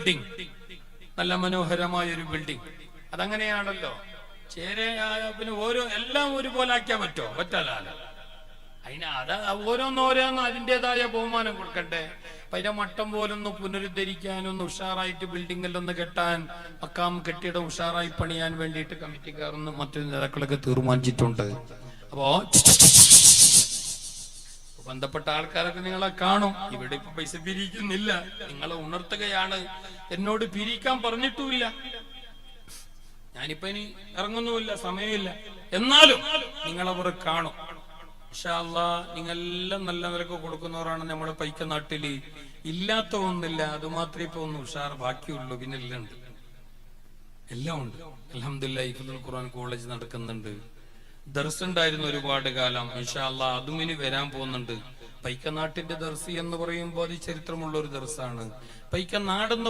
Building, നല്ല മനോഹരമായ ഒരു ബിൽഡിംഗ്. അതങ്ങനെയാണല്ലോ. പിന്നെ ഓരോ എല്ലാം ഒരുപോലെ ആക്കിയാൻ പറ്റുമോ? പറ്റാലോ. അത് ഓരോന്നോരോന്നും അതിൻ്റെതായ ബഹുമാനം കൊടുക്കണ്ടേ. അപ്പൊ അതിന്റെ മട്ടം പോലൊന്ന് പുനരുദ്ധരിക്കാനൊന്ന് ഉഷാറായിട്ട് ബിൽഡിങ്ങിലൊന്ന് കെട്ടാൻ, മക്കാം കെട്ടിടം ഉഷാറായി പണിയാൻ വേണ്ടിയിട്ട് കമ്മിറ്റിക്കാരൊന്നും മറ്റു നേതാക്കളൊക്കെ തീരുമാനിച്ചിട്ടുണ്ട്. അപ്പോ ബന്ധപ്പെട്ട ആൾക്കാരൊക്കെ നിങ്ങളെ കാണും. ഇവിടെ ഇപ്പൊ പൈസ പിരിക്കുന്നില്ല, നിങ്ങളെ ഉണർത്തുകയാണ്. എന്നോട് പിരിക്കാൻ പറഞ്ഞിട്ടുമില്ല, ഞാനിപ്പോ ഇനി ഇറങ്ങുന്നുമില്ല, സമയമില്ല. എന്നാലും നിങ്ങളവർ കാണും. ഇൻഷാ അല്ലാഹ് നിങ്ങളെല്ലാം നല്ല നിലക്ക് കൊടുക്കുന്നവരാണ് നമ്മുടെ പൈക്ക നാട്ടില്. ഇല്ലാത്ത ഒന്നില്ല, അത് മാത്രമേ ഇപ്പൊ ഒന്ന് ഉഷാർ ബാക്കിയുള്ളൂ. പിന്നെ എല്ലാം ഉണ്ട്, എല്ലാം ഉണ്ട്. അൽഹംദുലില്ലാഹ് ഹിഫ്ളുൽ ഖുർആൻ കോളേജ് നടക്കുന്നുണ്ട്. ദർസ് ഉണ്ടായിരുന്നു ഒരുപാട് കാലം. ഇൻഷാ അല്ലാഹ് അതും ഇനി വരാൻ പോകുന്നുണ്ട്. പൈക്കനാട്ടിന്റെ ദർസ് എന്ന് പറയുമ്പോൾ അത് ചരിത്രമുള്ള ഒരു ദർസാണ്. പൈക്കനാട്